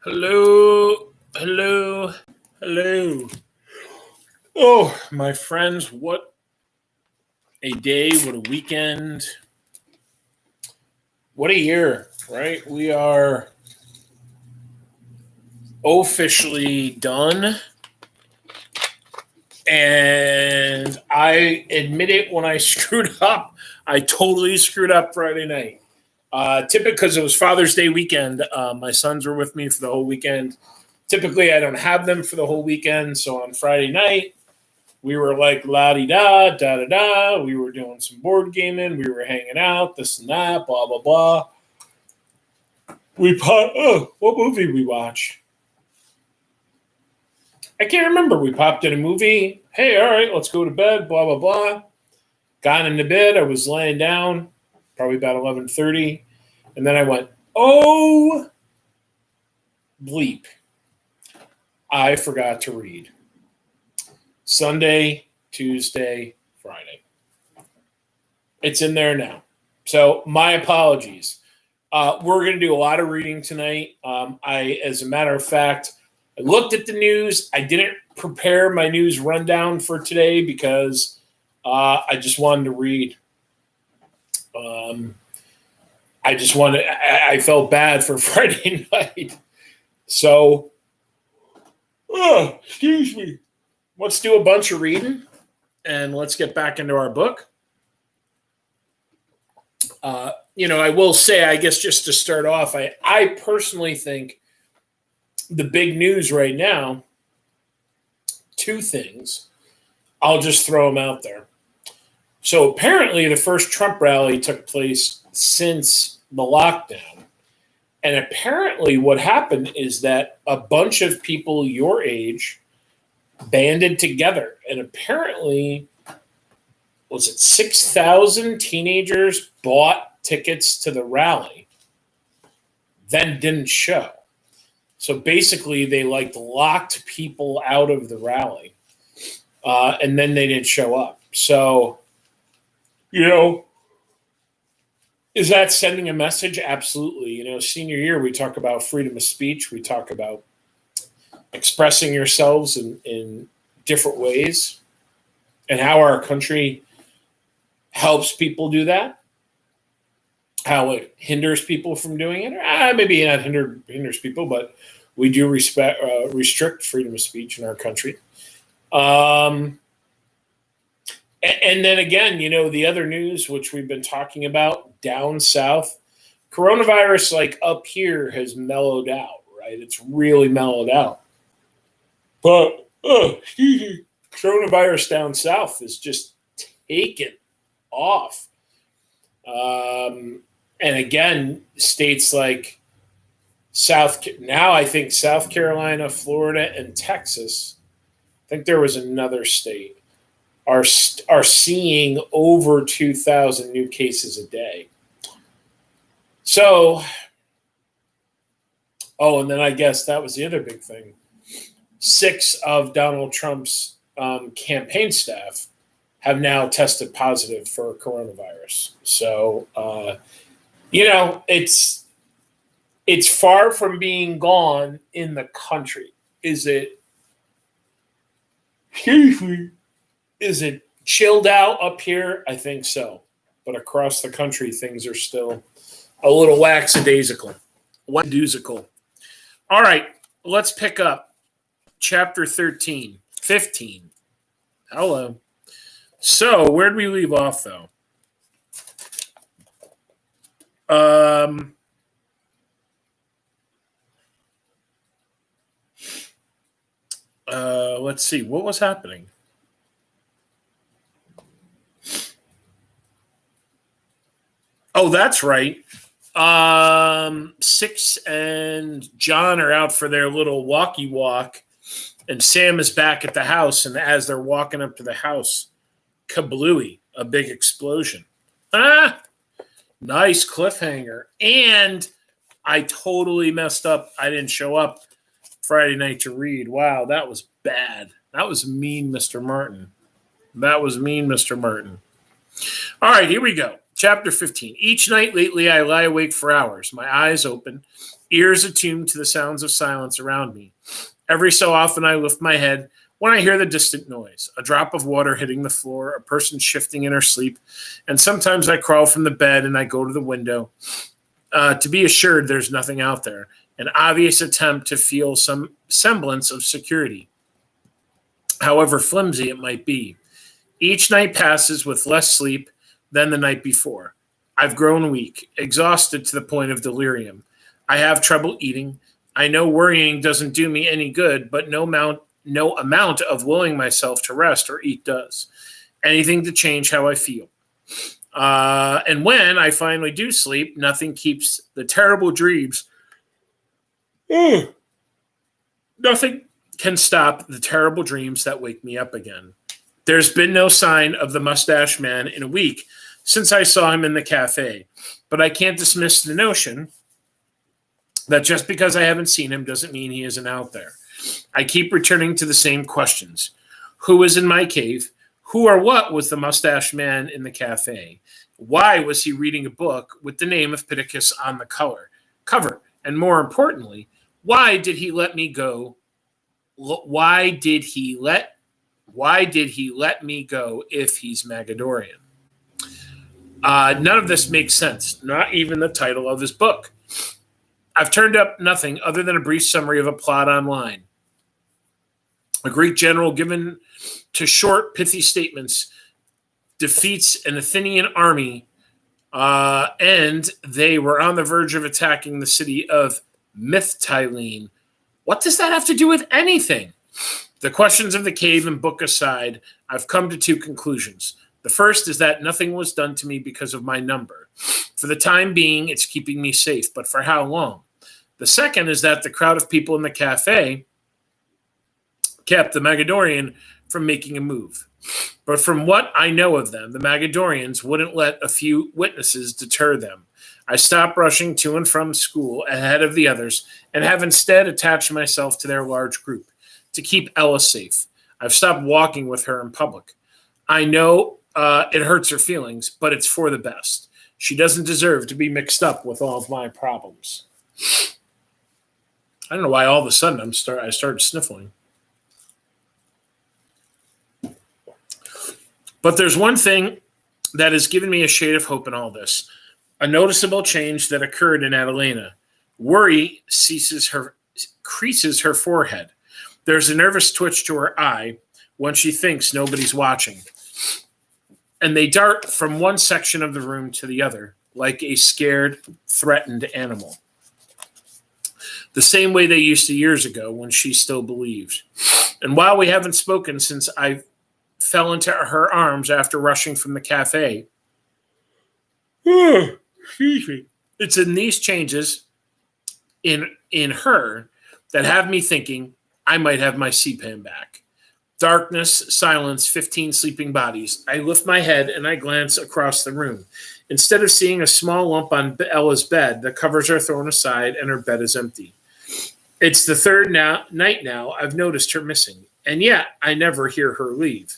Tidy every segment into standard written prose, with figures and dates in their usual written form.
Hello, hello, hello. Oh, my friends, what a day, what a weekend, what a year, right? We are officially done. And I admit it when I screwed up. I totally screwed up Friday night. Typically, because it was Father's Day weekend, my sons were with me for the whole weekend. Typically, I don't have them for the whole weekend. So on Friday night, we were like la di da, da da da. We were doing some board gaming. We were hanging out, this and that, blah, blah, blah. What movie we watch? I can't remember. We popped in a movie. Hey, all right, let's go to bed, blah, blah, blah. Got into bed. I was laying down, probably about 11:30. And then I went, oh, bleep. I forgot to read. Sunday, Tuesday, Friday. It's in there now. So my apologies. We're going to do a lot of reading tonight. As a matter of fact, I looked at the news. I didn't prepare my news rundown for today because I just wanted to read. I felt bad for Friday night. So, excuse me. Let's do a bunch of reading and let's get back into our book. I will say, I guess just to start off, I personally think the big news right now, two things. I'll just throw them out there. So apparently the first Trump rally took place since the lockdown. And apparently what happened is that a bunch of people your age banded together. And apparently, was it 6,000 teenagers bought tickets to the rally, then didn't show. So basically, they locked people out of the rally, and then they didn't show up. So, is that sending a message? Absolutely. Senior year, we talk about freedom of speech. We talk about expressing yourselves in different ways and how our country helps people do that, how it hinders people from doing it. Maybe not hinders people, but we do restrict freedom of speech in our country. And then again, the other news, which we've been talking about down south, coronavirus, up here, has mellowed out, right? It's really mellowed out. But, coronavirus down south is just taken off. And again, states like I think South Carolina, Florida, and Texas, I think there was another state, are seeing over 2,000 new cases a day. So, and then I guess that was the other big thing. 6 of Donald Trump's campaign staff have now tested positive for coronavirus. So, it's far from being gone in the country. Is it chilled out up here? I think so. But across the country, things are still a little lackadaisical. All right, let's pick up chapter 15. Hello. So, where did we leave off, though? Let's see. What was happening? Oh, that's right. 6 and John are out for their little walkie walk, and Sam is back at the house. And as they're walking up to the house, kablooey, a big explosion. Nice cliffhanger. And I totally messed up. I didn't show up Friday night to read. Wow, that was bad. That was mean, Mr. Martin. All right, here we go. Chapter 15. Each night lately, I lie awake for hours, my eyes open, ears attuned to the sounds of silence around me. Every so often I lift my head when I hear the distant noise, a drop of water hitting the floor, a person shifting in her sleep, and sometimes I crawl from the bed and I go to the window to be assured there's nothing out there, an obvious attempt to feel some semblance of security, however flimsy it might be. Each night passes with less sleep than the night before. I've grown weak, exhausted to the point of delirium. I have trouble eating. I know worrying doesn't do me any good, but no amount of willing myself to rest or eat does. Anything to change how I feel. And when I finally do sleep, nothing keeps the terrible dreams. Nothing can stop the terrible dreams that wake me up again. There's been no sign of the mustache man in a week since I saw him in the cafe, but I can't dismiss the notion that just because I haven't seen him doesn't mean he isn't out there. I keep returning to the same questions. Who was in my cave? Who or what was the mustache man in the cafe? Why was he reading a book with the name of Pittacus on the cover? And more importantly, why did he let me go? Why did he let me go if he's Magadorian? None of this makes sense, not even the title of his book. I've turned up nothing other than a brief summary of a plot online. A Greek general given to short, pithy statements defeats an Athenian army, and they were on the verge of attacking the city of Mythtilene. What does that have to do with anything? The questions of the cave and book aside, I've come to two conclusions. The first is that nothing was done to me because of my number. For the time being, it's keeping me safe, but for how long? The second is that the crowd of people in the cafe kept the Magadorian from making a move. But from what I know of them, the Magadorians wouldn't let a few witnesses deter them. I stopped rushing to and from school ahead of the others and have instead attached myself to their large group to keep Ella safe. I've stopped walking with her in public. I know it hurts her feelings, but it's for the best. She doesn't deserve to be mixed up with all of my problems. I don't know why all of a sudden I started sniffling. But there's one thing that has given me a shade of hope in all this. A noticeable change that occurred in Adelina. Worry creases her forehead. There's a nervous twitch to her eye when she thinks nobody's watching. And they dart from one section of the room to the other, like a scared, threatened animal. The same way they used to years ago when she still believed. And while we haven't spoken since I fell into her arms after rushing from the cafe, excuse me, it's in these changes in her that have me thinking I might have my CPAM back. Darkness, silence, 15 sleeping bodies. I lift my head and I glance across the room. Instead of seeing a small lump on Ella's bed, the covers are thrown aside and her bed is empty. It's the third night now I've noticed her missing, and yet I never hear her leave.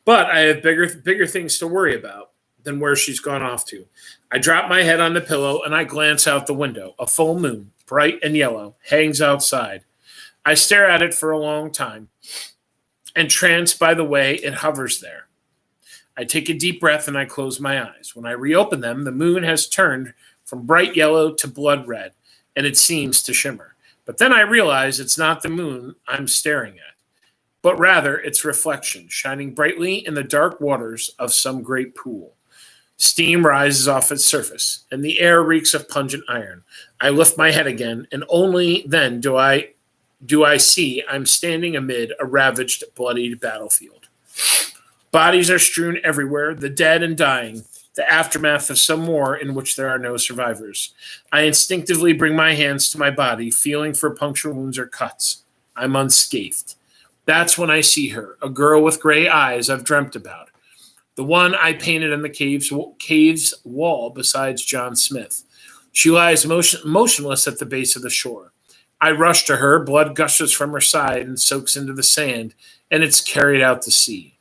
But I have bigger things to worry about than where she's gone off to. I drop my head on the pillow and I glance out the window. A full moon, bright and yellow, hangs outside. I stare at it for a long time, entranced by the way it hovers there. I take a deep breath and I close my eyes. When I reopen them, the moon has turned from bright yellow to blood red, and it seems to shimmer. But then I realize it's not the moon I'm staring at, but rather its reflection, shining brightly in the dark waters of some great pool. Steam rises off its surface, and the air reeks of pungent iron. I lift my head again, and only then do I see I'm standing amid a ravaged, bloodied battlefield. Bodies are strewn everywhere, the dead and dying, the aftermath of some war in which there are no survivors. I instinctively bring my hands to my body, feeling for puncture wounds or cuts. I'm unscathed. That's when I see her, a girl with gray eyes I've dreamt about. The one I painted on the cave's wall beside John Smith. She lies motionless at the base of the shore. I rush to her, blood gushes from her side and soaks into the sand, and it's carried out to sea.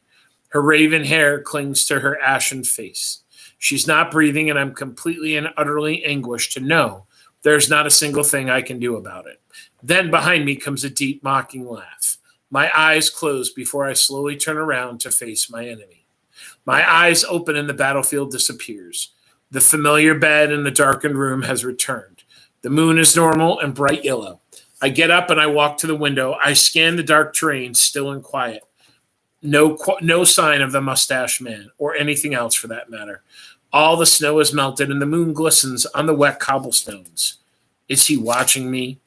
Her raven hair clings to her ashen face. She's not breathing, and I'm completely and utterly anguished to know There's not a single thing I can do about it. Then behind me comes a deep, mocking laugh. My eyes close before I slowly turn around to face my enemy. My eyes open and the battlefield disappears. The familiar bed in the darkened room has returned. The moon is normal and bright yellow. I get up and I walk to the window. I scan the dark terrain, still and quiet. No sign of the mustached man, or anything else for that matter. All the snow is melted and the moon glistens on the wet cobblestones. Is he watching me?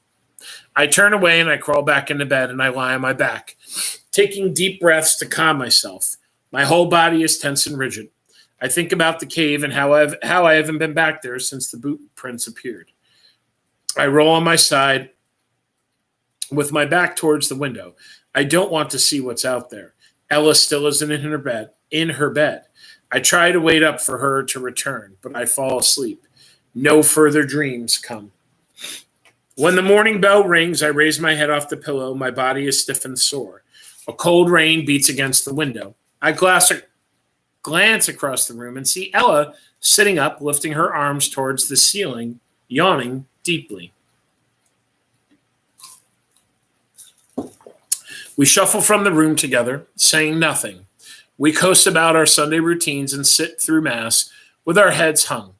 I turn away and I crawl back into bed and I lie on my back, taking deep breaths to calm myself. My whole body is tense and rigid. I think about the cave and how I haven't been back there since the boot prints appeared. I roll on my side with my back towards the window. I don't want to see what's out there. Ella still isn't in her bed. I try to wait up for her to return, but I fall asleep. No further dreams come. When the morning bell rings, I raise my head off the pillow. My body is stiff and sore. A cold rain beats against the window. I glance across the room and see Ella sitting up, lifting her arms towards the ceiling, yawning deeply. We shuffle from the room together, saying nothing. We coast about our Sunday routines and sit through Mass with our heads hung.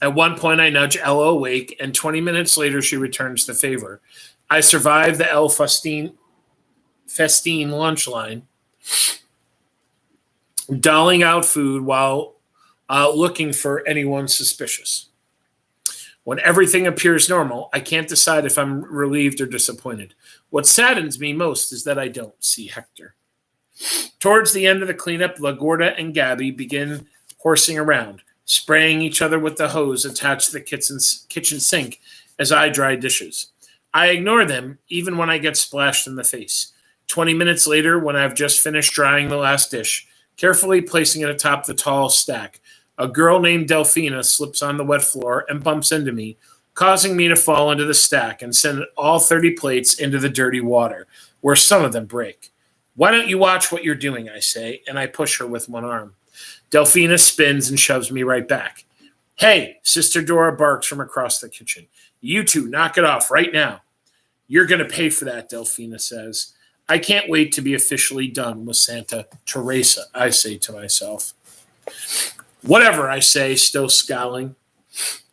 At one point, I nudge Ella awake, and 20 minutes later, she returns the favor. I survive the El Festin lunch line, doling out food while looking for anyone suspicious. When everything appears normal, I can't decide if I'm relieved or disappointed. What saddens me most is that I don't see Hector. Towards the end of the cleanup, La Gorda and Gabby begin horsing around, spraying each other with the hose attached to the kitchen sink as I dry dishes. I ignore them, even when I get splashed in the face. 20 minutes later, when I've just finished drying the last dish, carefully placing it atop the tall stack, a girl named Delphina slips on the wet floor and bumps into me, causing me to fall into the stack and send all 30 plates into the dirty water, where some of them break. Why don't you watch what you're doing, I say, and I push her with one arm. Delphina spins and shoves me right back. Hey, Sister Dora barks from across the kitchen. You two, knock it off right now. You're going to pay for that, Delphina says. I can't wait to be officially done with Santa Teresa, I say to myself. Whatever, I say, still scowling.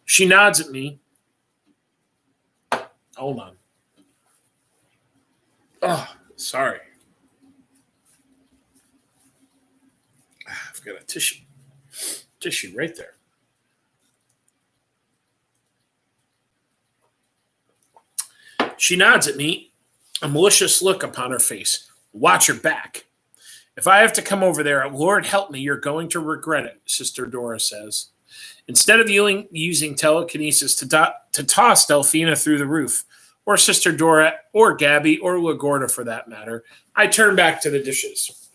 She nods at me. Hold on. Oh, sorry. I've got a tissue right there. She nods at me, a malicious look upon her face. Watch your back. If I have to come over there, Lord help me, you're going to regret it, Sister Dora says. Instead of using telekinesis to toss Delphina through the roof, or Sister Dora, or Gabby, or La Gorda for that matter, I turn back to the dishes.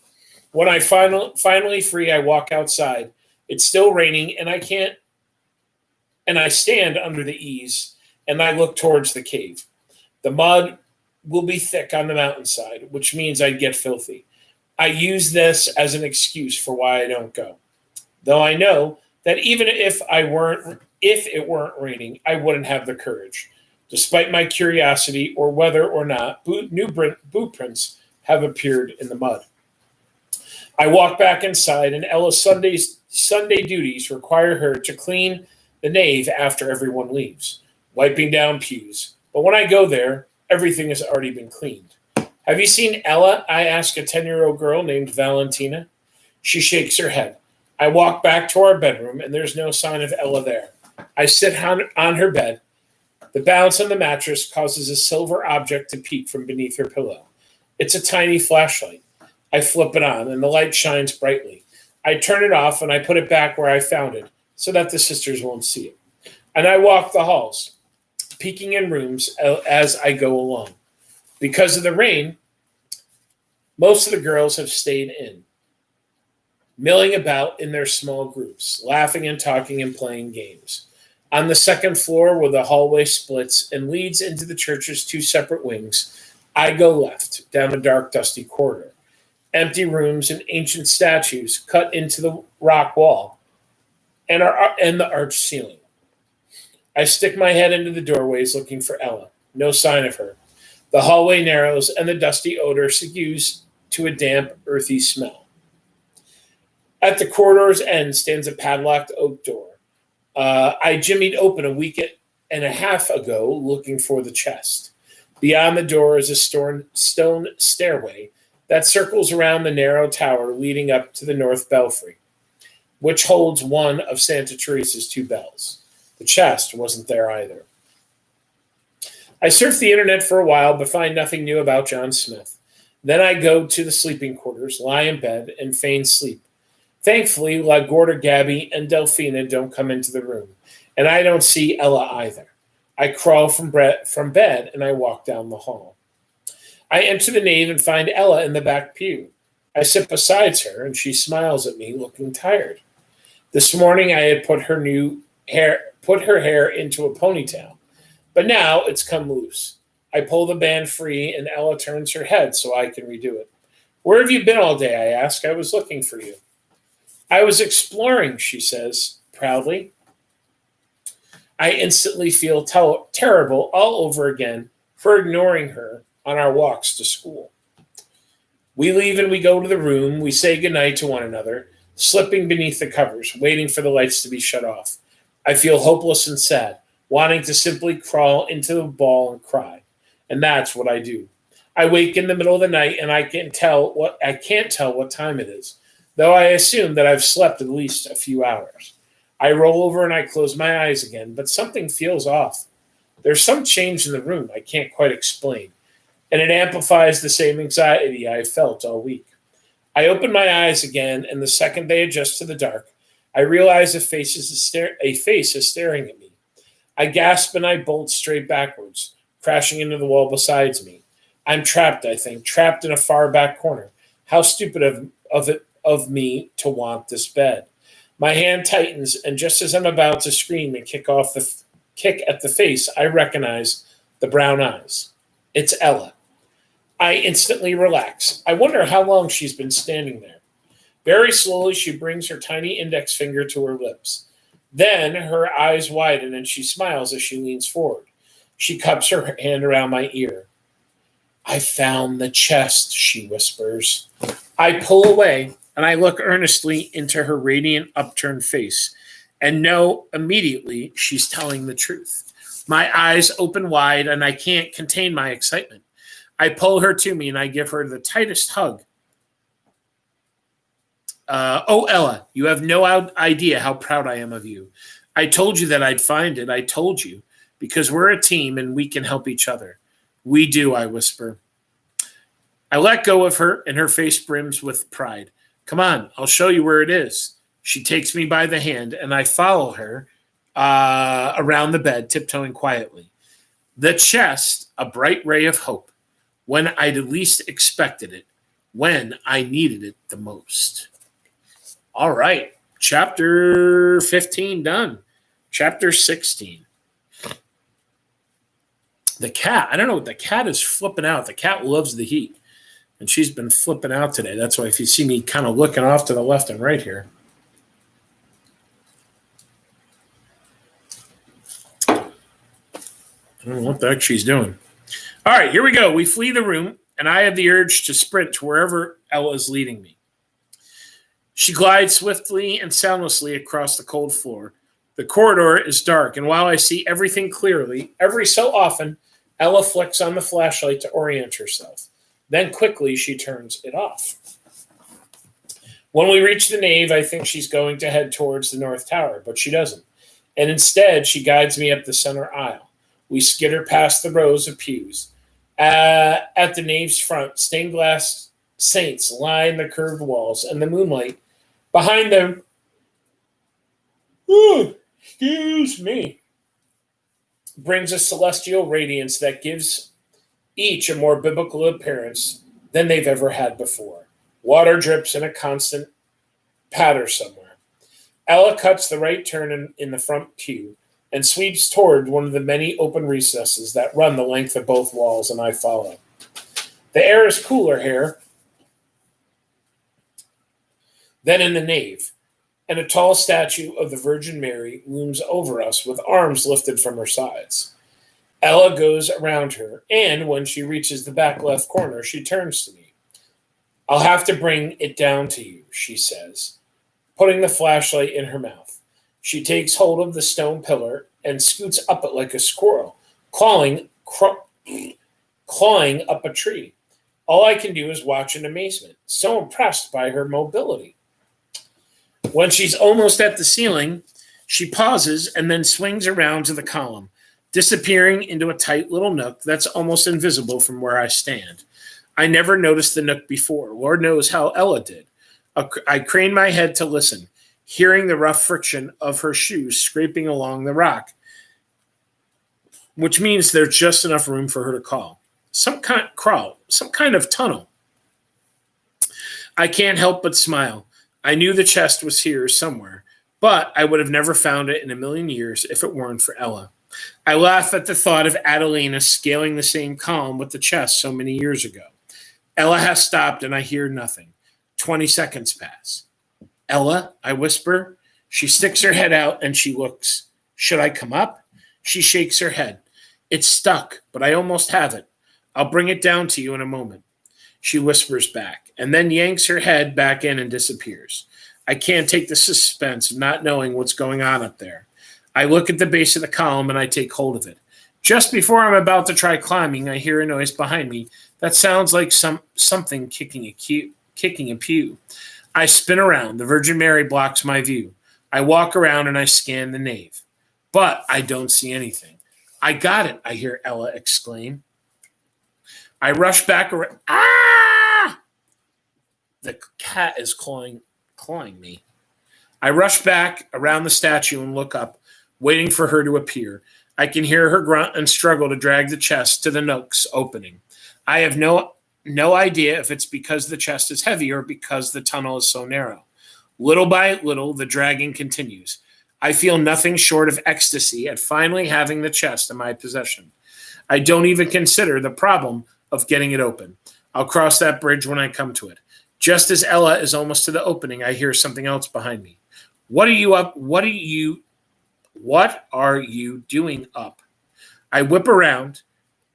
When I finally free, I walk outside. It's still raining, and I stand under the eaves, and I look towards the cave. The mud will be thick on the mountainside, which means I'd get filthy. I use this as an excuse for why I don't go. Though I know that even if it weren't raining, I wouldn't have the courage, despite my curiosity or whether or not new boot prints have appeared in the mud. I walk back inside, and Ella's Sunday duties require her to clean the nave after everyone leaves, wiping down pews. But when I go there, everything has already been cleaned. Have you seen Ella? I ask a 10-year-old girl named Valentina. She shakes her head. I walk back to our bedroom, and there's no sign of Ella there. I sit on her bed. The bounce on the mattress causes a silver object to peek from beneath her pillow. It's a tiny flashlight. I flip it on, and the light shines brightly. I turn it off, and I put it back where I found it, so that the sisters won't see it. And I walk the halls, peeking in rooms as I go along. Because of the rain, most of the girls have stayed in, milling about in their small groups, laughing and talking and playing games. On the second floor, where the hallway splits and leads into the church's two separate wings, I go left, down a dark, dusty corridor. Empty rooms and ancient statues cut into the rock wall and the arched ceiling. I stick my head into the doorways looking for Ella. No sign of her. The hallway narrows, and the dusty odor segues to a damp, earthy smell. At the corridor's end stands a padlocked oak door. I jimmied open a week and a half ago looking for the chest. Beyond the door is a stone stairway that circles around the narrow tower leading up to the North Belfry, which holds one of Santa Teresa's 2 bells. The chest wasn't there either. I surf the internet for a while, but find nothing new about John Smith. Then I go to the sleeping quarters, lie in bed, and feign sleep. Thankfully, La Gorda, Gabby, and Delphina don't come into the room, and I don't see Ella either. I crawl from bed, and I walk down the hall. I enter the nave and find Ella in the back pew. I sit beside her, and she smiles at me, looking tired. This morning, I had put her hair into a ponytail, but now it's come loose. I pull the band free, and Ella turns her head so I can redo it. Where have you been all day? I ask. I was looking for you. I was exploring, she says proudly. I instantly feel terrible all over again for ignoring her on our walks to school. We leave and we go to the room. We say goodnight to one another, slipping beneath the covers, waiting for the lights to be shut off. I feel hopeless and sad, wanting to simply crawl into the ball and cry. And that's what I do. I wake in the middle of the night and I can't tell what time it is, though I assume that I've slept at least a few hours. I roll over and I close my eyes again, but something feels off. There's some change in the room I can't quite explain, and it amplifies the same anxiety I felt all week. I open my eyes again, and the second they adjust to the dark, I realize a face is staring at me. I gasp and I bolt straight backwards, crashing into the wall beside me. I'm trapped, I think, trapped in a far back corner. How stupid of me to want this bed. My hand tightens, and just as I'm about to scream and kick at the face, I recognize the brown eyes. It's Ella. I instantly relax. I wonder how long she's been standing there. Very slowly, she brings her tiny index finger to her lips. Then her eyes widen, and she smiles as she leans forward. She cups her hand around my ear. I found the chest, she whispers. I pull away, and I look earnestly into her radiant, upturned face, and know immediately she's telling the truth. My eyes open wide, and I can't contain my excitement. I pull her to me, and I give her the tightest hug. Oh, Ella, you have no idea how proud I am of you. I told you that I'd find it. I told you, because we're a team, and we can help each other. We do, I whisper. I let go of her, and her face brims with pride. Come on, I'll show you where it is. She takes me by the hand, and I follow her around the bed, tiptoeing quietly. The chest, a bright ray of hope, when I'd least expected it, when I needed it the most. All right, chapter 15 done. Chapter 16. The cat, I don't know what the cat is flipping out. The cat loves the heat. And she's been flipping out today. That's why if you see me kind of looking off to the left and right here. I don't know what the heck she's doing. All right, here we go. We flee the room, and I have the urge to sprint to wherever Ella is leading me. She glides swiftly and soundlessly across the cold floor. The corridor is dark, and while I see everything clearly, every so often, Ella flicks on the flashlight to orient herself. Then quickly she turns it off. When we reach the nave, I think she's going to head towards the North Tower, but she doesn't. And instead, she guides me up the center aisle. We skitter past the rows of pews. At the nave's front, stained glass saints line the curved walls, and the moonlight behind them, brings a celestial radiance that gives each a more biblical appearance than they've ever had before. Water drips in a constant patter somewhere. Ella cuts the right turn in the front pew and sweeps toward one of the many open recesses that run the length of both walls, and I follow. The air is cooler here than in the nave, and a tall statue of the Virgin Mary looms over us with arms lifted from her sides. Ella goes around her, and when she reaches the back left corner, she turns to me. I'll have to bring it down to you, she says, putting the flashlight in her mouth. She takes hold of the stone pillar and scoots up it like a squirrel, clawing up a tree. All I can do is watch in amazement, so impressed by her mobility. When she's almost at the ceiling, she pauses and then swings around to the column, disappearing into a tight little nook that's almost invisible from where I stand. I never noticed the nook before. Lord knows how Ella did. I crane my head to listen, hearing the rough friction of her shoes scraping along the rock, which means there's just enough room for her to crawl. Some kind of tunnel. I can't help but smile. I knew the chest was here somewhere, but I would have never found it in a million years if it weren't for Ella. I laugh at the thought of Adelina scaling the same column with the chest so many years ago. Ella has stopped and I hear nothing. 20 seconds pass. Ella, I whisper. She sticks her head out and she looks. Should I come up? She shakes her head. It's stuck, but I almost have it. I'll bring it down to you in a moment. She whispers back and then yanks her head back in and disappears. I can't take the suspense of not knowing what's going on up there. I look at the base of the column and I take hold of it. Just before I'm about to try climbing, I hear a noise behind me that sounds like something kicking a pew. I spin around. The Virgin Mary blocks my view. I walk around and I scan the nave. But I don't see anything. I got it, I hear Ella exclaim. I rush back around. Ah! The cat is clawing me. I rush back around the statue and look up, waiting for her to appear. I can hear her grunt and struggle to drag the chest to the nook's opening. I have no idea if it's because the chest is heavy or because the tunnel is so narrow. Little by little, the dragging continues. I feel nothing short of ecstasy at finally having the chest in my possession. I don't even consider the problem of getting it open. I'll cross that bridge when I come to it. Just as Ella is almost to the opening, I hear something else behind me. What are you doing up? I whip around.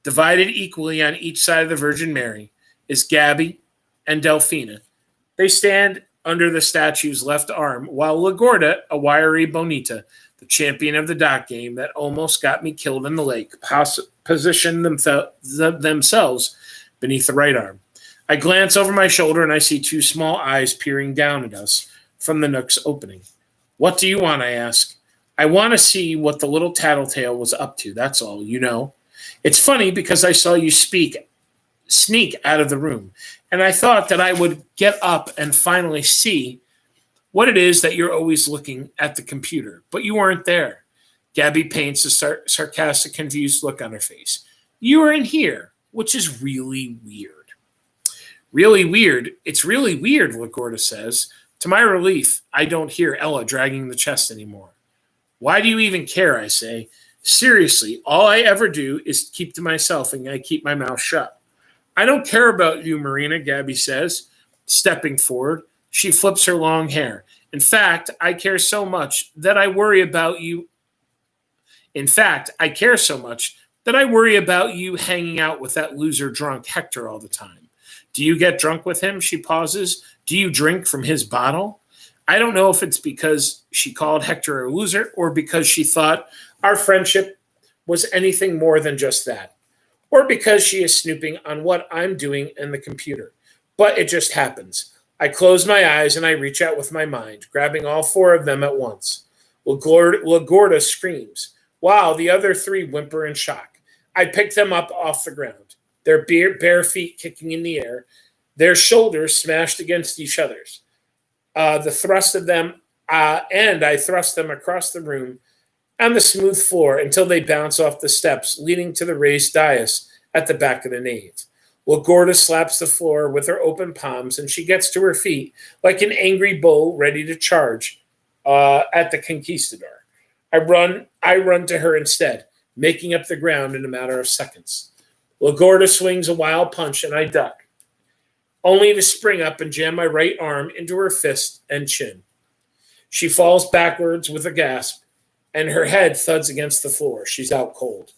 Divided equally on each side of the Virgin Mary is Gabby and Delphina. They stand under the statue's left arm, while LaGorda, a wiry bonita, the champion of the dock game that almost got me killed in the lake, position themselves beneath the right arm. I glance over my shoulder and I see two small eyes peering down at us from the nook's opening. What do you want? I ask. I want to see what the little tattletale was up to, that's all, you know. It's funny because I saw you sneak out of the room, and I thought that I would get up and finally see what it is that you're always looking at the computer, but you weren't there. Gabby paints a sarcastic, confused look on her face. You were in here, which is really weird. Really weird? It's really weird, LaGorda says. To my relief, I don't hear Ella dragging the chest anymore. Why do you even care, I say. Seriously, all I ever do is keep to myself and I keep my mouth shut. I don't care about you, Marina, Gabby says, stepping forward. She flips her long hair. In fact, I care so much that I worry about you. Hanging out with that loser drunk Hector all the time. Do you get drunk with him? She pauses. Do you drink from his bottle? I don't know if it's because she called Hector a loser or because she thought our friendship was anything more than just that, or because she is snooping on what I'm doing in the computer. But it just happens. I close my eyes and I reach out with my mind, grabbing all four of them at once. LaGorda screams, while the other three whimper in shock. I pick them up off the ground, their bare feet kicking in the air, their shoulders smashed against each other's. I thrust them across the room on the smooth floor until they bounce off the steps leading to the raised dais at the back of the nave. LaGorda slaps the floor with her open palms and she gets to her feet like an angry bull ready to charge at the conquistador. I run to her instead, making up the ground in a matter of seconds. LaGorda swings a wild punch and I duck, only to spring up and jam my right arm into her fist and chin. She falls backwards with a gasp, and her head thuds against the floor. She's out cold.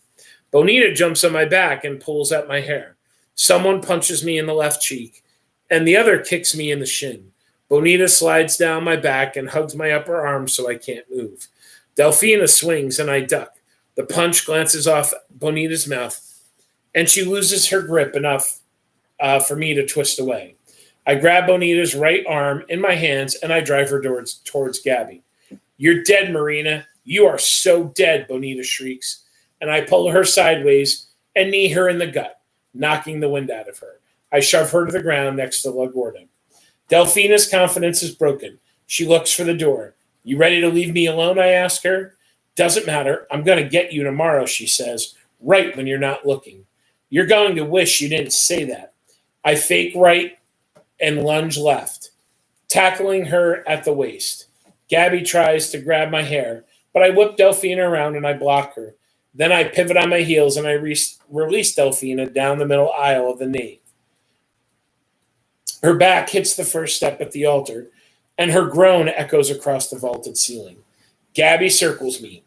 Bonita jumps on my back and pulls at my hair. Someone punches me in the left cheek, and the other kicks me in the shin. Bonita slides down my back and hugs my upper arm so I can't move. Delphina swings, and I duck. The punch glances off Bonita's mouth, and she loses her grip enough for me to twist away. I grab Bonita's right arm in my hands, and I drive her towards Gabby. "You're dead, Marina. You are so dead," Bonita shrieks, and I pull her sideways and knee her in the gut, knocking the wind out of her. I shove her to the ground next to LaGuardia. Delphina's confidence is broken. She looks for the door. "You ready to leave me alone?" I ask her. "Doesn't matter. I'm going to get you tomorrow," she says, "right when you're not looking." "You're going to wish you didn't say that." I fake right and lunge left, tackling her at the waist. Gabby tries to grab my hair, but I whip Delphina around and I block her. Then I pivot on my heels and I release Delphina down the middle aisle of the nave. Her back hits the first step at the altar, and her groan echoes across the vaulted ceiling. Gabby circles me.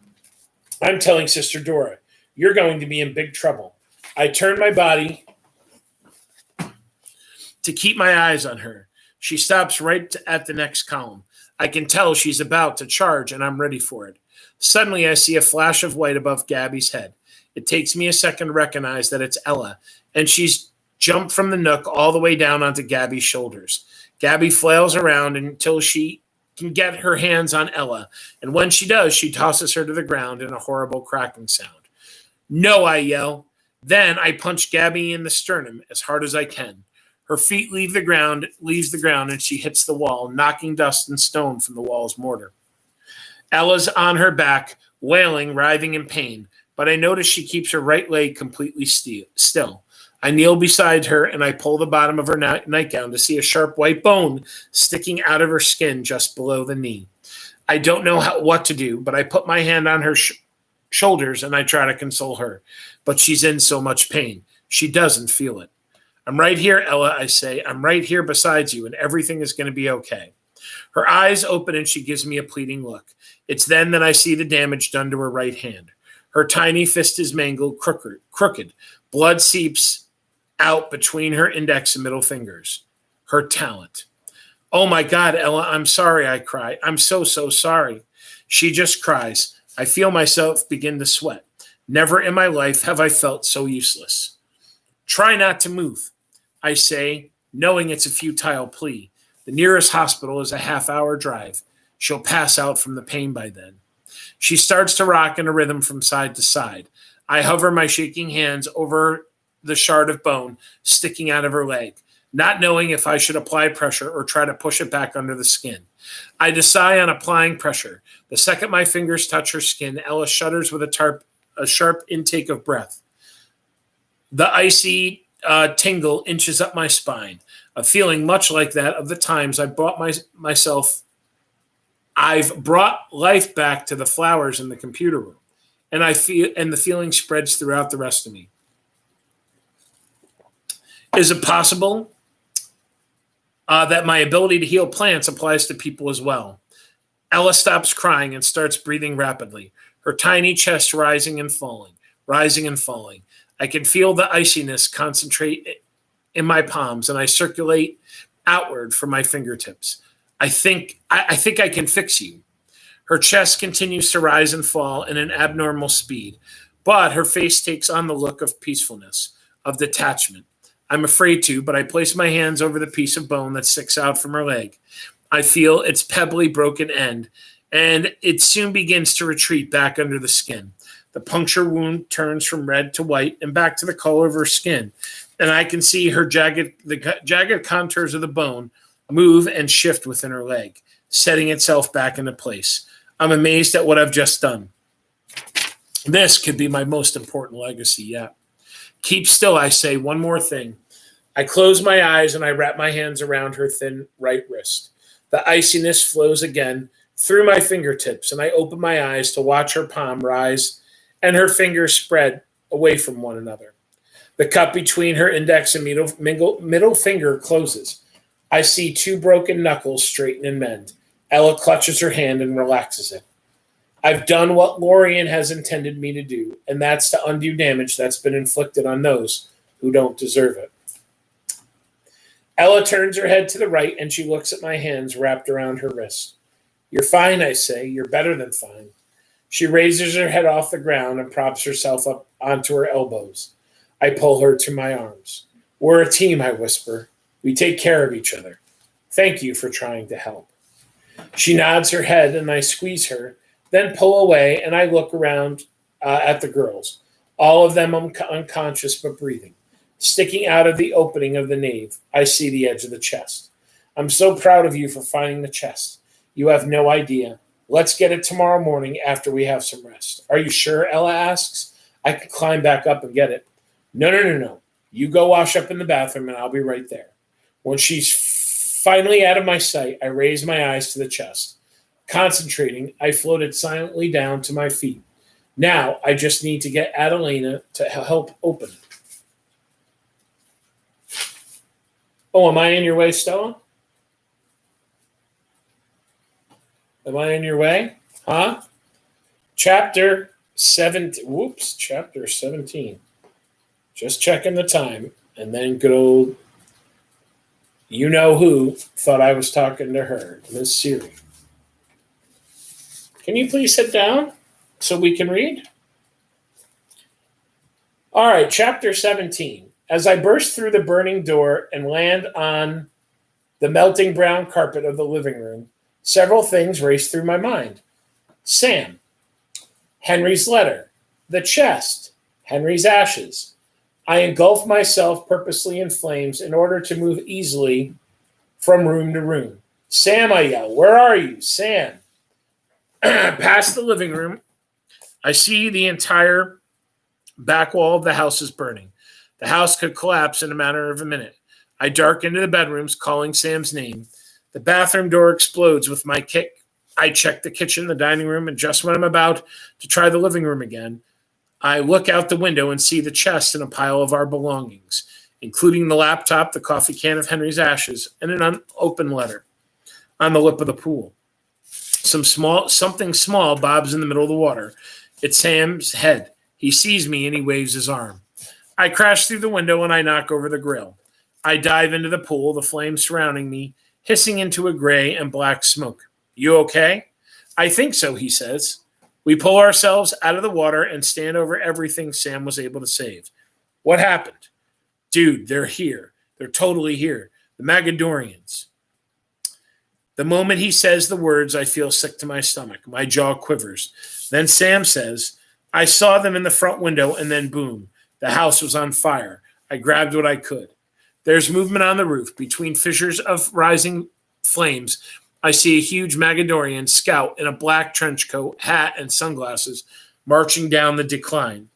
I'm telling Sister Dora, "You're going to be in big trouble." I turn my body to keep my eyes on her. She stops right at the next column. I can tell she's about to charge, and I'm ready for it. Suddenly, I see a flash of white above Gabby's head. It takes me a second to recognize that it's Ella, and she's jumped from the nook all the way down onto Gabby's shoulders. Gabby flails around until she can get her hands on Ella, and when she does, she tosses her to the ground in a horrible cracking sound. "No," I yell. Then I punch Gabby in the sternum as hard as I can. Her feet leaves the ground, and she hits the wall, knocking dust and stone from the wall's mortar. Ella's on her back, wailing, writhing in pain, but I notice she keeps her right leg completely still. I kneel beside her, and I pull the bottom of her nightgown to see a sharp white bone sticking out of her skin just below the knee. I don't know what to do, but I put my hand on her shoulders, and I try to console her. But she's in so much pain. She doesn't feel it. "I'm right here, Ella," I say. "I'm right here beside you, and everything is going to be okay." Her eyes open, and she gives me a pleading look. It's then that I see the damage done to her right hand. Her tiny fist is mangled, crooked. Blood seeps out between her index and middle fingers. Her talent. "Oh my God, Ella, I'm sorry," I cry. "I'm so sorry." She just cries. I feel myself begin to sweat. Never in my life have I felt so useless. "Try not to move," I say, knowing it's a futile plea. The nearest hospital is a half-hour drive. She'll pass out from the pain by then. She starts to rock in a rhythm from side to side. I hover my shaking hands over the shard of bone sticking out of her leg, not knowing if I should apply pressure or try to push it back under the skin. I decide on applying pressure. The second my fingers touch her skin, Ella shudders with a sharp intake of breath. The icy tingle inches up my spine, a feeling much like that of the times I've brought life back to the flowers in the computer room, and the feeling spreads throughout the rest of me. Is it possible that my ability to heal plants applies to people as well? Ella stops crying and starts breathing rapidly, her tiny chest rising and falling. I can feel the iciness concentrate in my palms, and I circulate outward from my fingertips. I think I can fix you." Her chest continues to rise and fall in an abnormal speed, but her face takes on the look of peacefulness, of detachment. I'm afraid to, but I place my hands over the piece of bone that sticks out from her leg. I feel its pebbly broken end, and it soon begins to retreat back under the skin. The puncture wound turns from red to white and back to the color of her skin, and I can see the jagged contours of the bone move and shift within her leg, setting itself back into place. I'm amazed at what I've just done. This could be my most important legacy yet. "Keep still," I say. "One more thing." I close my eyes and I wrap my hands around her thin right wrist. The iciness flows again through my fingertips, and I open my eyes to watch her palm rise and her fingers spread away from one another. The cup between her index and middle finger closes. I see two broken knuckles straighten and mend. Ella clutches her hand and relaxes it. I've done what Lorien has intended me to do, and that's to undo damage that's been inflicted on those who don't deserve it. Ella turns her head to the right, and she looks at my hands wrapped around her wrist. You're fine, I say. You're better than fine. She raises her head off the ground and props herself up onto her elbows. I pull her to my arms. We're a team, I whisper. We take care of each other. Thank you for trying to help. She nods her head, and I squeeze her, then pull away, and I look around at the girls, all of them unconscious but breathing. Sticking out of the opening of the nave, I see the edge of the chest. I'm so proud of you for finding the chest. You have no idea. Let's get it tomorrow morning after we have some rest. Are you sure? Ella asks. I can climb back up and get it. No. You go wash up in the bathroom and I'll be right there. When she's finally out of my sight, I raise my eyes to the chest. Concentrating, I floated silently down to my feet. Now I just need to get Adelina to help open it. Oh, am I in your way, Stella? Am I in your way? Huh? Chapter 17. Just checking the time. And then good old you-know-who thought I was talking to her, Miss Siri. Can you please sit down so we can read? All right, chapter 17. As I burst through the burning door and land on the melting brown carpet of the living room, several things race through my mind. Sam, Henry's letter, the chest, Henry's ashes. I engulf myself purposely in flames in order to move easily from room to room. Sam, I yell, where are you? Sam. Past the living room, I see the entire back wall of the house is burning. The house could collapse in a matter of a minute. I dart into the bedrooms, calling Sam's name. The bathroom door explodes with my kick. I check the kitchen, the dining room, and just when I'm about to try the living room again, I look out the window and see the chest and a pile of our belongings, including the laptop, the coffee can of Henry's ashes, and an unopened letter on the lip of the pool. Something small bobs in the middle of the water. It's Sam's head. He sees me and he waves his arm. I crash through the window and I knock over the grill. I dive into the pool, the flames surrounding me, hissing into a gray and black smoke. You okay? I think so, he says. We pull ourselves out of the water and stand over everything Sam was able to save. What happened? Dude, they're here. They're totally here. The Magadorians. The moment he says the words, I feel sick to my stomach. My jaw quivers. Then Sam says, I saw them in the front window and then boom. The house was on fire. I grabbed what I could. There's movement on the roof. Between fissures of rising flames, I see a huge Magadorian scout in a black trench coat, hat, and sunglasses marching down the decline.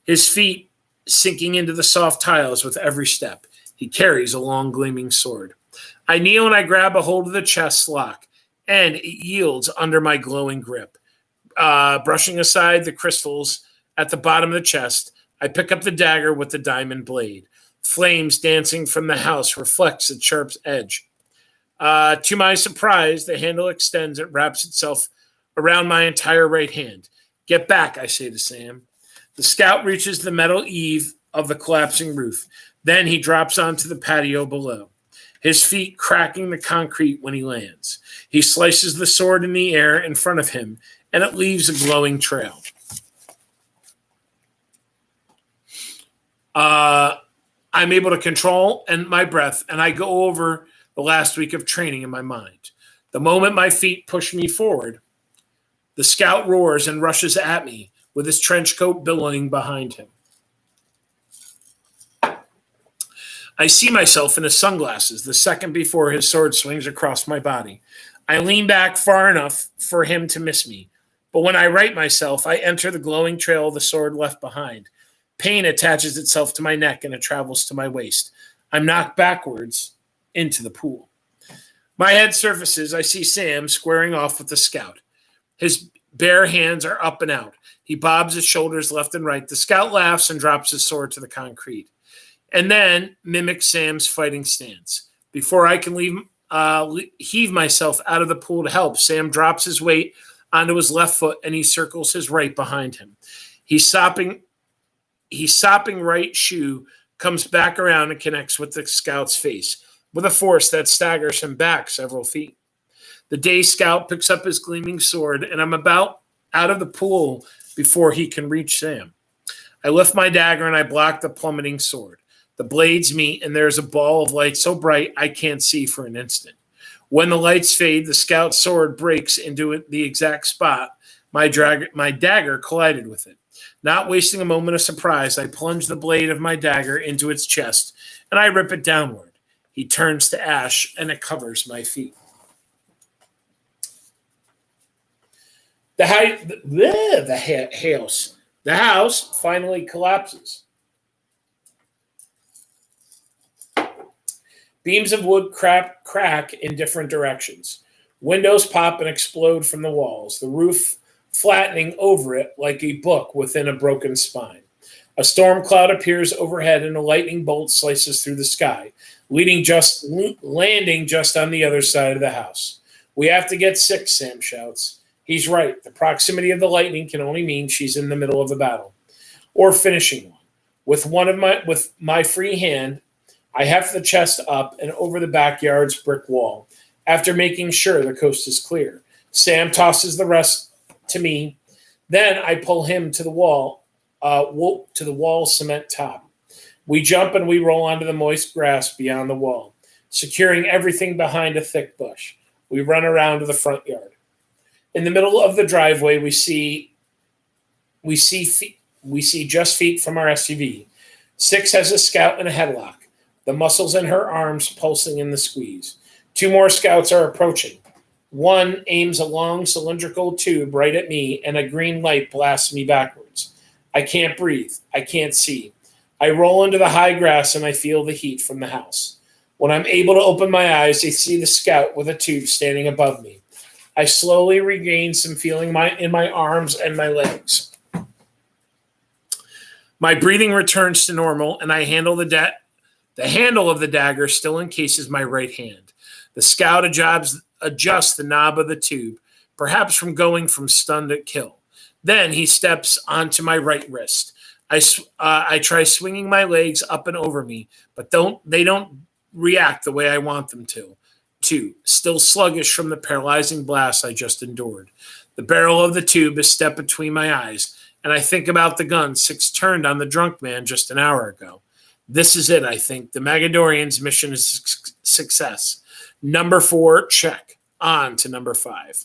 His feet sinking into the soft tiles with every step. He carries a long gleaming sword. I kneel and I grab a hold of the chest's lock, and it yields under my glowing grip. Brushing aside the crystals at the bottom of the chest, I pick up the dagger with the diamond blade. Flames dancing from the house reflects its sharp edge. To my surprise, the handle extends and wraps itself around my entire right hand. Get back, I say to Sam. The scout reaches the metal eave of the collapsing roof. Then he drops onto the patio below, his feet cracking the concrete when he lands. He slices the sword in the air in front of him, and it leaves a glowing trail. I'm able to control my breath, and I go over the last week of training in my mind. The moment my feet push me forward, the scout roars and rushes at me with his trench coat billowing behind him. I see myself in his sunglasses the second before his sword swings across my body. I lean back far enough for him to miss me, but when I right myself, I enter the glowing trail the sword left behind. Pain attaches itself to my neck and it travels to my waist. I'm knocked backwards into the pool. My head surfaces. I see Sam squaring off with the scout. His bare hands are up and out. He bobs his shoulders left and right. The scout laughs and drops his sword to the concrete, and then mimics Sam's fighting stance. Before I can heave myself out of the pool to help. Sam drops his weight onto his left foot and he circles his right behind him. He's sopping right shoe comes back around and connects with the scout's face with a force that staggers him back several feet. The dazed scout picks up his gleaming sword, and I'm about out of the pool before he can reach Sam. I lift my dagger and I block the plummeting sword. The blades meet, and there's a ball of light so bright I can't see for an instant. When the lights fade, the scout's sword breaks into the exact spot my dagger collided with it. Not wasting a moment of surprise, I plunge the blade of my dagger into its chest, and I rip it downward. He turns to ash, and it covers my feet. The house finally collapses. Beams of wood crack in different directions. Windows pop and explode from the walls, the roof flattening over it like a book within a broken spine. A storm cloud appears overhead and a lightning bolt slices through the sky, landing just on the other side of the house. We have to get 6, Sam shouts. He's right. The proximity of the lightning can only mean she's in the middle of a battle or finishing one. With my free hand, I heft the chest up and over the backyard's brick wall. After making sure the coast is clear, Sam tosses the rest to me. Then I pull him to the wall cement top. We jump and we roll onto the moist grass beyond the wall, securing everything behind a thick bush. We run around to the front yard. In the middle of the driveway, we see just feet from our SUV. 6 has a scout in a headlock, the muscles in her arms pulsing in the squeeze. 2 more scouts are approaching. One aims a long cylindrical tube right at me, and a green light blasts me backwards. I can't breathe. I can't see. I roll into the high grass, and I feel the heat from the house. When I'm able to open my eyes, I see the scout with a tube standing above me. I slowly regain some feeling in my arms and my legs. My breathing returns to normal, and I handle the handle of the dagger still encases my right hand. The scout adjusts the knob of the tube, perhaps from going from stun to kill. Then he steps onto my right wrist. I try swinging my legs up and over me, but they don't react the way I want them to. Still sluggish from the paralyzing blast I just endured. The barrel of the tube is stepped between my eyes, and I think about the gun 6 turned on the drunk man just an hour ago. This is it, I think. The Magadorian's mission is a success. Number 4, check. On to number 5.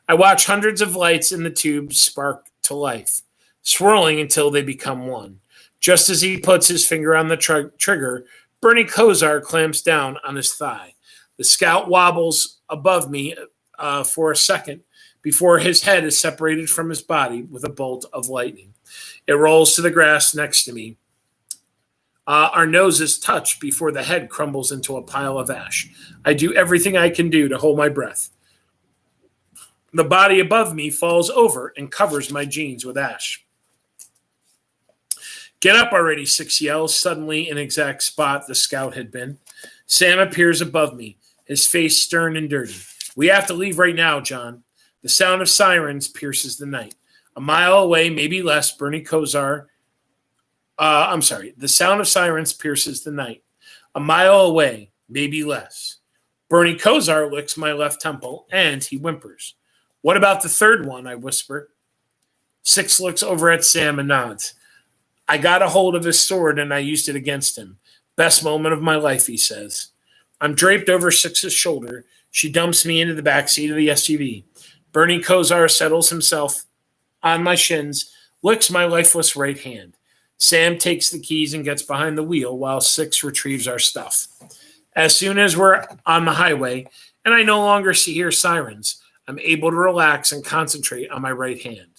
I watch hundreds of lights in the tube spark to life, swirling until they become one. Just as he puts his finger on the trigger, Bernie Kosar clamps down on his thigh. The scout wobbles above me for a second before his head is separated from his body with a bolt of lightning. It rolls to the grass next to me. Our noses touch before the head crumbles into a pile of ash. I do everything I can do to hold my breath. The body above me falls over and covers my jeans with ash. Get up already, 6 yells, suddenly in exact spot the scout had been. Sam appears above me, his face stern and dirty. We have to leave right now, John. The sound of sirens pierces the night. A mile away, maybe less, Bernie Kosar. The sound of sirens pierces the night. A mile away, maybe less. Bernie Kosar licks my left temple, and he whimpers. What about the third one? I whisper. 6 looks over at Sam and nods. I got a hold of his sword, and I used it against him. Best moment of my life, he says. I'm draped over 6's shoulder. She dumps me into the back seat of the SUV. Bernie Kosar settles himself on my shins, licks my lifeless right hand. Sam takes the keys and gets behind the wheel while 6 retrieves our stuff. As soon as we're on the highway and I no longer hear sirens, I'm able to relax and concentrate on my right hand.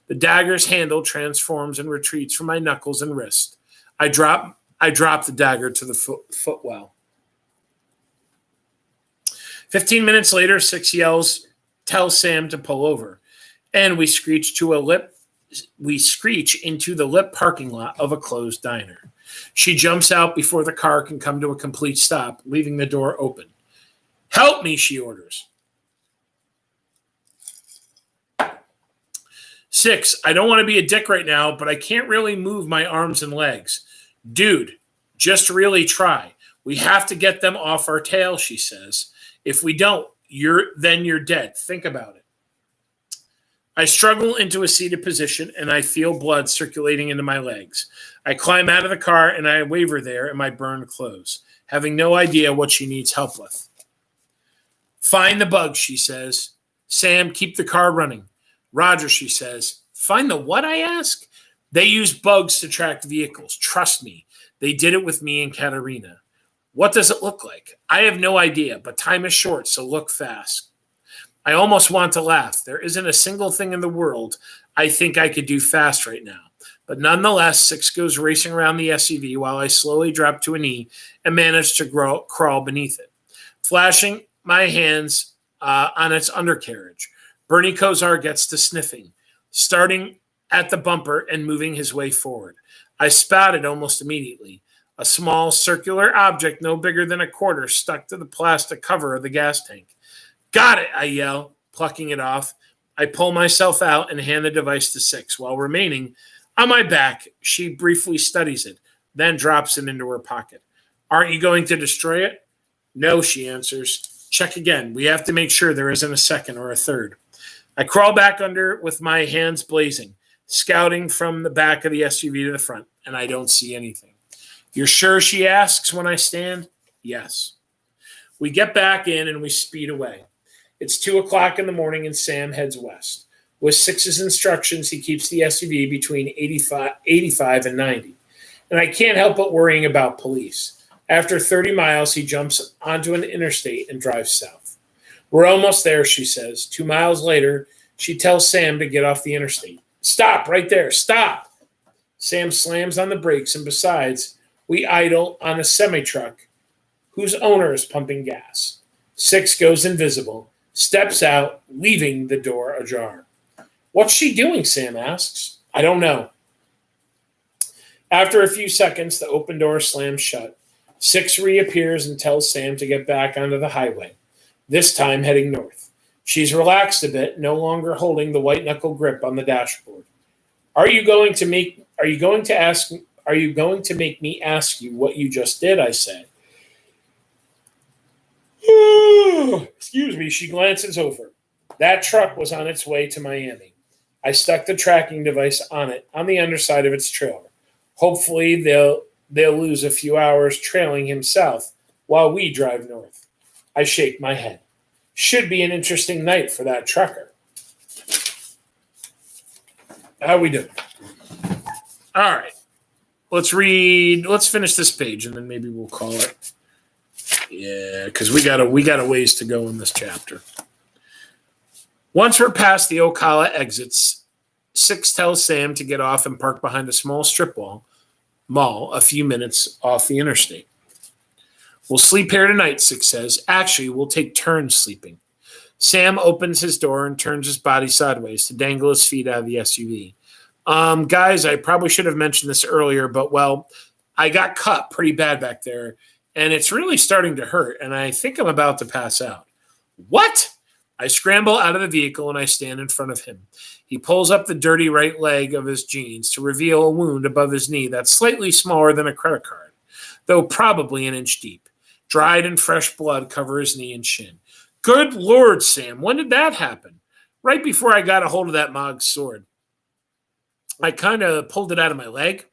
The dagger's handle transforms and retreats from my knuckles and wrist. I drop the dagger to the footwell. 15 minutes later, 6 yells, tell Sam to pull over, and we screech into the lit parking lot of a closed diner. She jumps out before the car can come to a complete stop, leaving the door open. Help me, she orders. 6, I don't want to be a dick right now, but I can't really move my arms and legs. Dude, just really try. We have to get them off our tail, she says. If we don't, you're dead. Think about it. I struggle into a seated position and I feel blood circulating into my legs. I climb out of the car and I waver there in my burned clothes, having no idea what she needs help with. Find the bugs, she says. Sam, keep the car running. Roger, she says. Find the what, I ask? They use bugs to track vehicles. Trust me. They did it with me and Katerina. What does it look like? I have no idea, but time is short, so look fast. I almost want to laugh. There isn't a single thing in the world I think I could do fast right now. But nonetheless, 6 goes racing around the SUV while I slowly drop to a knee and manage to crawl beneath it, flashing my hands on its undercarriage. Bernie Kosar gets to sniffing, starting at the bumper and moving his way forward. I spotted almost immediately. A small circular object no bigger than a quarter stuck to the plastic cover of the gas tank. Got it, I yell, plucking it off. I pull myself out and hand the device to 6. While remaining on my back, she briefly studies it, then drops it into her pocket. Aren't you going to destroy it? No, she answers. Check again. We have to make sure there isn't a second or a third. I crawl back under with my hands blazing, scouting from the back of the SUV to the front, and I don't see anything. You're sure, she asks when I stand? Yes. We get back in and we speed away. It's 2 o'clock in the morning and Sam heads west. With 6's instructions, he keeps the SUV between 85 and 90. And I can't help but worrying about police. After 30 miles, he jumps onto an interstate and drives south. We're almost there, she says. 2 miles later, she tells Sam to get off the interstate. Stop right there. Stop. Sam slams on the brakes, and besides, we idle on a semi-truck whose owner is pumping gas. 6 goes invisible, steps out, leaving the door ajar. What's she doing, Sam asks. I don't know. After a few seconds, the open door slams shut. 6 reappears and tells Sam to get back onto the highway, this time heading north. She's relaxed a bit, no longer holding the white-knuckle grip on the dashboard. Are you going to make me ask you what you just did, I say. Excuse me, she glances over. That truck was on its way to Miami. I stuck the tracking device on it, on the underside of its trailer. Hopefully they'll lose a few hours trailing him south while we drive north. I shake my head. Should be an interesting night for that trucker. How we doing? All right. Let's finish this page and then maybe we'll call it. Yeah, because we got a ways to go in this chapter. Once we're past the Ocala exits, 6 tells Sam to get off and park behind a small strip mall a few minutes off the interstate. We'll sleep here tonight, 6 says. Actually, we'll take turns sleeping. Sam opens his door and turns his body sideways to dangle his feet out of the SUV. Guys, I probably should have mentioned this earlier, but, well, I got cut pretty bad back there, and it's really starting to hurt, and I think I'm about to pass out. What? I scramble out of the vehicle, and I stand in front of him. He pulls up the dirty right leg of his jeans to reveal a wound above his knee that's slightly smaller than a credit card, though probably an inch deep. Dried and fresh blood cover his knee and shin. Good Lord, Sam, when did that happen? Right before I got a hold of that Mogs sword. I kind of pulled it out of my leg.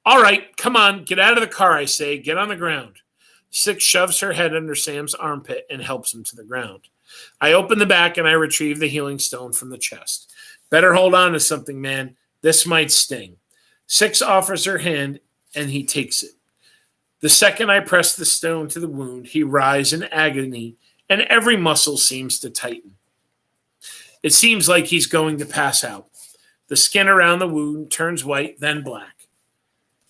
All right, come on, get out of the car, I say. Get on the ground. 6 shoves her head under Sam's armpit and helps him to the ground. I open the back and I retrieve the healing stone from the chest. Better hold on to something, man. This might sting. 6 offers her hand and he takes it. The second I press the stone to the wound, he writhes in agony and every muscle seems to tighten. It seems like he's going to pass out. The skin around the wound turns white, then black.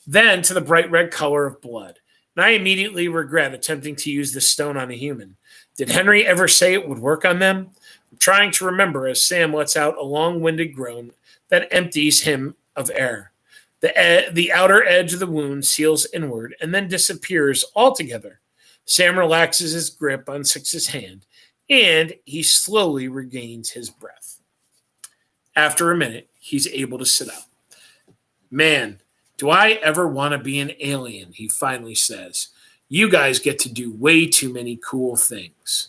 Then to the bright red color of blood. And I immediately regret attempting to use this stone on a human. Did Henry ever say it would work on them? I'm trying to remember as Sam lets out a long-winded groan that empties him of air. The outer edge of the wound seals inward and then disappears altogether. Sam relaxes his grip on Six's hand, and he slowly regains his breath. After a minute, he's able to sit up. Man, do I ever want to be an alien, he finally says. You guys get to do way too many cool things.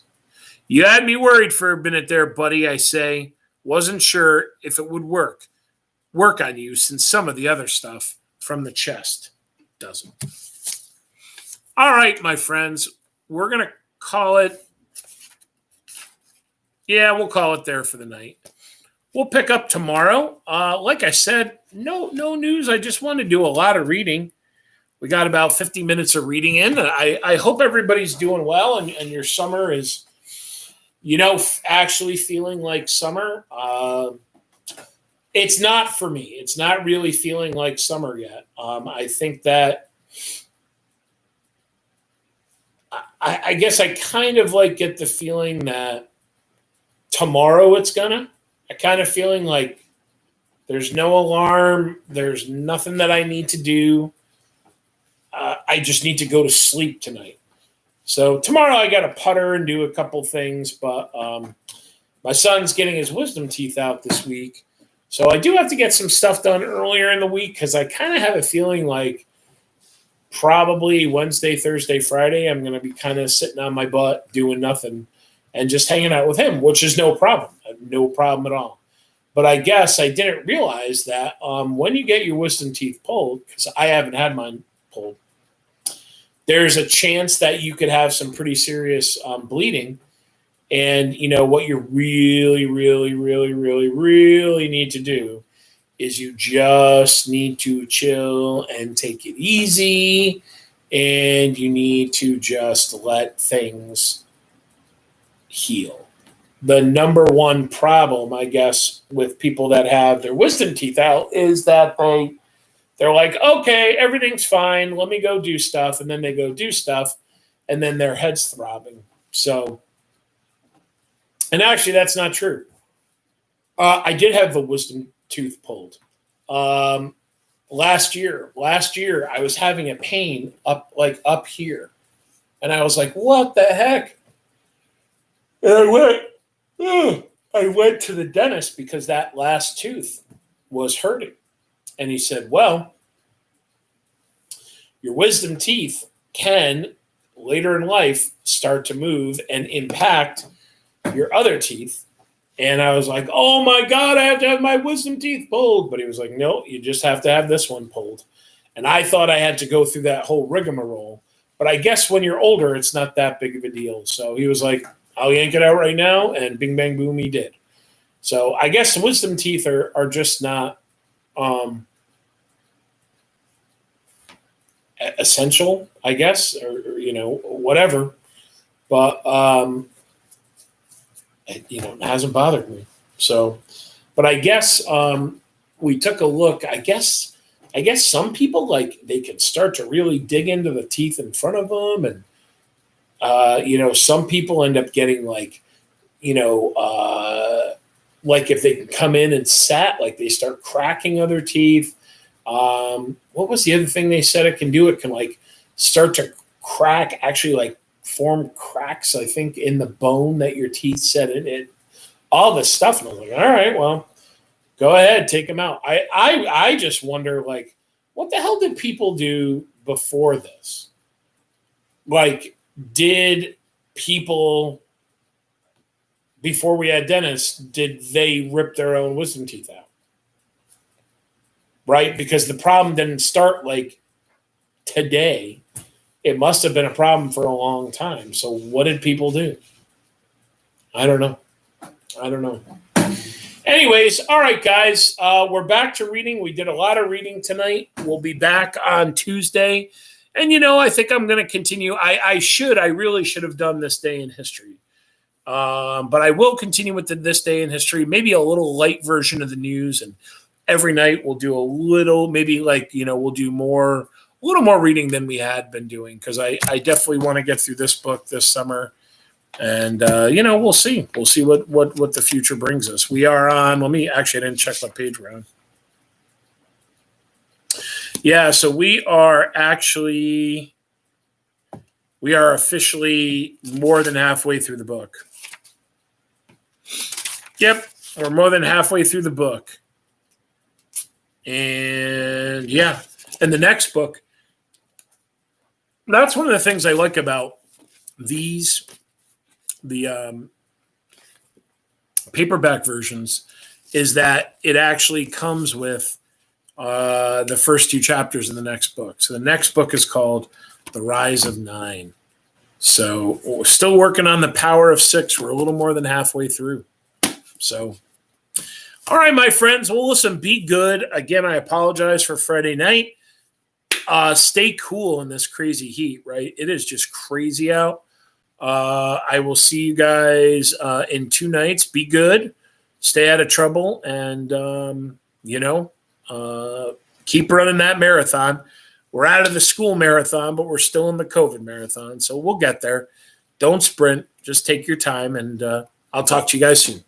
You had me worried for a minute there, buddy, I say. Wasn't sure if it would work on you since some of the other stuff from the chest doesn't. All right, my friends, we're going to call it. Yeah, we'll call it there for the night. We'll pick up tomorrow. Like I said, no news. I just want to do a lot of reading. We got about 50 minutes of reading in. I hope everybody's doing well and your summer is, actually feeling like summer. It's not for me. It's not really feeling like summer yet. I think that I guess I kind of get the feeling that tomorrow it's gonna. I kind of feeling like there's no alarm. There's nothing that I need to do. I just need to go to sleep tonight. So tomorrow I got to putter and do a couple things, but my son's getting his wisdom teeth out this week. So I do have to get some stuff done earlier in the week because I kind of have a feeling like probably Wednesday, Thursday, Friday, I'm going to be kind of sitting on my butt doing nothing and just hanging out with him, which is no problem. No problem at all. But I guess I didn't realize that when you get your wisdom teeth pulled, because I haven't had mine pulled, there's a chance that you could have some pretty serious bleeding. And, what you really, really, really, really, really need to do is you just need to chill and take it easy. And you need to just let things heal. The number one problem, I guess, with people that have their wisdom teeth out is that they're like, okay, everything's fine. Let me go do stuff. And then they go do stuff. And then their head's throbbing. So, and actually, that's not true. I did have the wisdom tooth pulled. Last year, I was having a pain up here. And I was like, what the heck? And I went to the dentist because that last tooth was hurting. And he said, well, your wisdom teeth can, later in life, start to move and impact your other teeth. And I was like, oh my God, I have to have my wisdom teeth pulled. But he was like, no, you just have to have this one pulled. And I thought I had to go through that whole rigmarole. But I guess when you're older, it's not that big of a deal. So he was like, I'll yank it out right now. And bing, bang, boom, he did. So I guess the wisdom teeth are just not essential, I guess, or whatever. But it hasn't bothered me. So, but I guess we took a look. I guess some people they can start to really dig into the teeth in front of them, and some people end up getting if they can come in and sat, they start cracking other teeth. What was the other thing they said it can do? It can start to crack, actually form cracks, I think, in the bone that your teeth set in it. All this stuff. And I was like, all right, well, go ahead, take them out. I just wonder, what the hell did people do before this? Did people, before we had dentists, did they rip their own wisdom teeth out? Right? Because the problem didn't start today. It must have been a problem for a long time. So what did people do? I don't know. Anyways, all right, guys. We're back to reading. We did a lot of reading tonight. We'll be back on Tuesday. And, I think I'm going to continue. I really should have done This Day in History. But I will continue with This Day in History, maybe a little light version of the news. And every night we'll do a little, maybe we'll do a little more reading than we had been doing, because I definitely want to get through this book this summer. And, we'll see. We'll see what the future brings us. We are on, I didn't check what page we're on. Yeah, so we are we are officially more than halfway through the book. Yep, we're more than halfway through the book. And yeah, and the next book, that's one of the things I like about the paperback versions, is that it actually comes with the first 2 chapters in the next book. So the next book is called The Rise of 9. So we're still working on the Power of 6. We're a little more than halfway through. So, all right, my friends. Well, listen, be good. Again, I apologize for Friday night. Stay cool in this crazy heat, right? It is just crazy out. I will see you guys in 2 nights. Be good. Stay out of trouble. And, keep running that marathon. We're out of the school marathon, but we're still in the COVID marathon. So we'll get there. Don't sprint. Just take your time. And I'll talk to you guys soon.